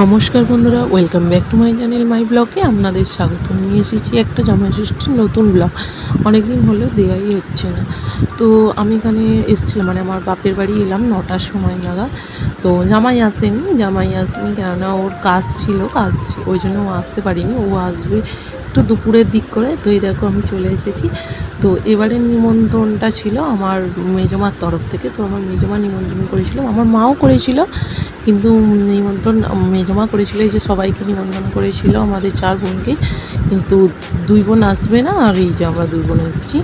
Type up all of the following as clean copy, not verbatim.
নমস্কার বন্ধুরা, welcome back to my channel my ব্লগে আপনাদের স্বাগত। নিয়ে এসেছি একটা জামাই ষষ্ঠীর নতুন ব্লগ। অনেক দিন হলো দেওয়াই হচ্ছে না। তো আমি এখানে এসেছিলাম, মানে আমার বাপের বাড়ি এলাম 9টার সময় নাগাদ। তো জামাই আসেনি কেননা ওর কাজ ছিল, ওই জন্য ও আসতে পারিনি। ও আসবে একটু দুপুরের দিক করে। তো এই দেখো আমি চলে এসেছি। তো এবারের নিমন্ত্রণটা ছিল আমার মেজমার তরফ থেকে। তো আমার মেজমা নিমন্ত্রণ করেছিল, আমার মাও করেছিল, কিন্তু নিমন্ত্রণ মেজমা করেছিল, এই যে সবাইকে নিমন্ত্রণ করেছিল আমাদের 4 বোনকে। কিন্তু 2 বোন আসবে না, আর এই যে আমরা 2 বোন এসেছি।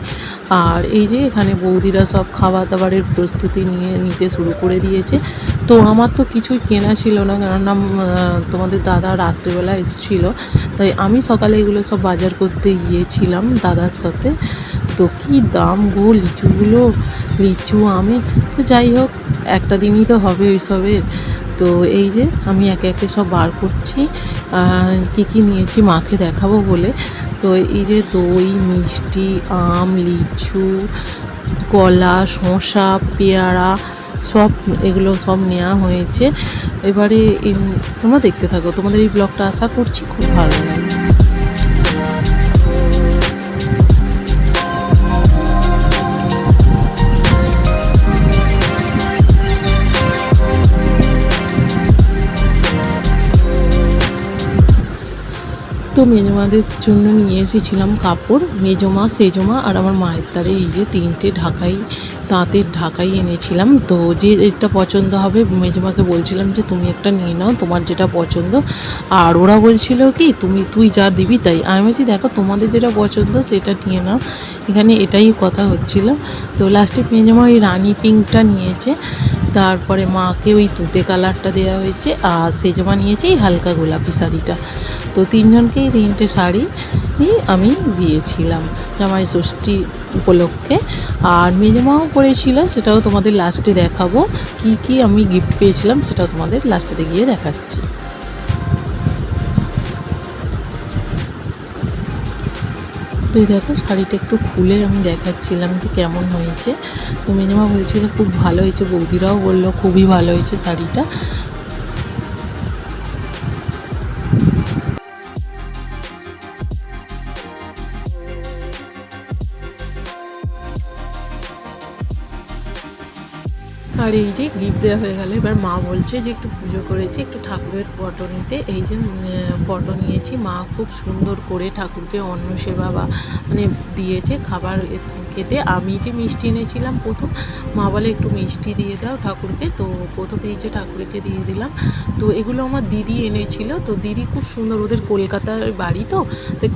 আর এই যে এখানে বৌদিরা সব খাবার দাবারের প্রস্তুতি নিতে শুরু করে দিয়েছে। তো আমার তো কিছুই কেনা ছিল না, কেননা তোমাদের দাদা রাত্রেবেলা এসেছিল, তাই আমি সকালে এগুলো সব বাজার করতে গিয়েছিলাম দাদার সাথে। তো কী দাম গো লিচুগুলো, লিচু আমে। তো যাই হোক, একটা দিনই তো হবে ওইসবের। তো এই যে আমি একে একে সব বার করছি, কী কী নিয়েছি মাকে দেখাবো বলে। তো এই যে দই, মিষ্টি, আম, লিচু, কলা, শসা, পেয়ারা, সব এগুলো সব নেওয়া হয়েছে। এবারে তোমরা দেখতে থাকো, তোমাদের এই ব্লগটা আশা করছি খুব ভালো লাগে। তো মেজমাদের জন্য নিয়ে এসেছিলাম কাপড়। মেজমা, সেজমা আর আমার মায়ের তারে এই যে 3টে ঢাকাই, তাঁতের ঢাকাই এনেছিলাম। তো যে এটা পছন্দ হবে মেজমাকে বলছিলাম যে তুমি একটা নিয়ে নাও, তোমার যেটা পছন্দ। আর ওরা বলছিল কি তুই যা দিবি তাই। আমি বলছি দেখো তোমাদের যেটা পছন্দ সেটা নিয়ে নাও, এখানে এটাই কথা হচ্ছিল। তো লাস্টে মেজমা ওই রানি পিঙ্কটা নিয়েছে, তারপরে মাকে ওই তুতে কালারটা দেওয়া হয়েছে, আর সেজমা নিয়েছে এই হালকা গোলাপি শাড়িটা। তো 3জনকেই 3টে শাড়ি আমি দিয়েছিলাম জামাই ষষ্ঠী উপলক্ষে। আর মেজমাও করেছিল, সেটাও তোমাদের লাস্টে দেখাবো। কি কি আমি গিফট পেয়েছিলাম সেটাও তোমাদের লাস্টে গিয়ে দেখাচ্ছি। তো এই দেখো শাড়িটা একটু খুলে আমি দেখাচ্ছিলাম যে কেমন হয়েছে। তো মেজমা বলছিল খুব ভালো হয়েছে, বৌদিরাও বললো খুবই ভালো হয়েছে শাড়িটা। আর এই যে গিফট দেওয়া হয়ে গেল, এবার মা বলছে যে একটু পুজো করেছি, একটু ঠাকুরের ফটো নিতে। এই যে ফটো নিয়েছি। মা খুব সুন্দর করে ঠাকুরকে অন্ন সেবা মানে দিয়েছে খাবার খেতে। আমি যে মিষ্টি এনেছিলাম প্রথম, মা বলে একটু মিষ্টি দিয়ে দাও ঠাকুরকে। তো প্রথমে এই যে ঠাকুরকে দিয়ে দিলাম। তো এগুলো আমার দিদি এনেছিল। তো দিদি খুব সুন্দর, ওদের কলকাতার বাড়ি, তো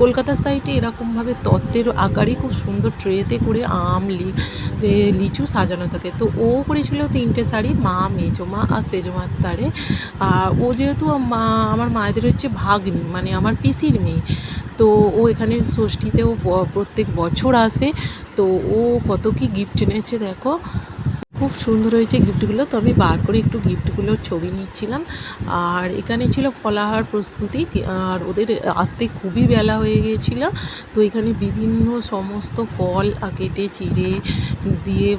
কলকাতার সাইডে এরকমভাবে তত্ত্বের আকারই খুব সুন্দর ট্রেতে করে আম, লিচু সাজানো থাকে। তো ও করেছিল 3টে শাড়ি, মা, মেজমা আর সেজমার তারে। আর ও যেহেতু আমার মায়েদের হচ্ছে ভাগ্নি, মানে আমার পিসির মেয়ে। তো ও এখানে ষষ্ঠীতেও প্রত্যেক বছর আসে। তো ও কত কি গিফট এনেছে দেখো, খুব সুন্দর হয়েছে গিফটগুলো। তো আমি বার করে একটু গিফটগুলোর ছবি নিচ্ছিলাম। আর এখানে ছিল ফলাহার প্রস্তুতি, আর ওদের আসতে খুবই বেলা হয়ে গিয়েছিলো। তো এখানে বিভিন্ন সমস্ত ফল কেটে চিড়ে দিয়ে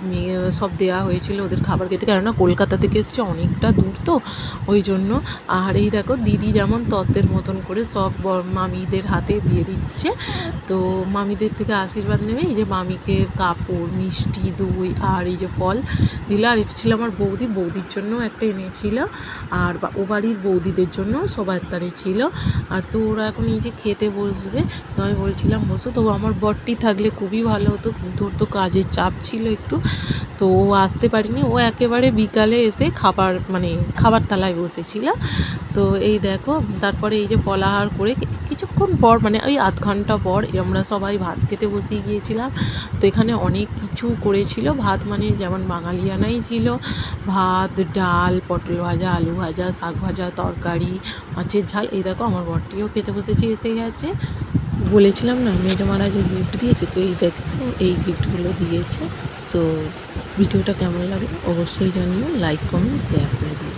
সব দেওয়া হয়েছিল ওদের খাবার খেতে, কেননা কলকাতা থেকে এসছে, অনেকটা দূর তো ওই জন্য। আর এই দেখো দিদি যেমন তত্ত্বের মতন করে সব মামিদের হাতে দিয়ে দিচ্ছে। তো মামিদের থেকে আশীর্বাদ নেবে। এই যে মামিকে কাপড়, মিষ্টি, দই আর এই যে ফল দিল। আর এটা ছিল আমার বৌদির জন্য একটা এনেছিল, আর ও বাড়ির বৌদিদের জন্য সবার তারে ছিল। আর তো ওরা এখন এই যে খেতে বসবে। তো আমি বলছিলাম বসো, তো আমার বরটি থাকলে খুবই ভালো হতো, কিন্তু ওর তো কাজের চাপ ছিল একটু, তো ও আসতে পারিনি। ও একেবারে বিকালে এসে খাবার থালায় বসেছিল। তো এই দেখো তারপরে এই যে ফলাহার করে কিছুক্ষণ পর, মানে ওই আধ ঘন্টা পর আমরা সবাই ভাত খেতে বসিয়ে গিয়েছিলাম। তো এখানে অনেক কিছু করেছিল। ভাত মানে যেমন বাঙালিয়ানাই ছিল, ভাত, ডাল, পটল ভাজা, আলু ভাজা, শাক ভাজা, তরকারি, মাছের ঝাল। এই দেখো আমার বরটিও খেতে বসেছে, এসে গেছে। বলেছিলাম না মেজমারা যে গিফট দিয়েছে, তো এই দেখো এই গিফটগুলো দিয়েছে। তো ভিডিওটা কেমন লাগলো অবশ্যই জানিও, লাইক, কমেন্ট, শেয়ার করে দিও।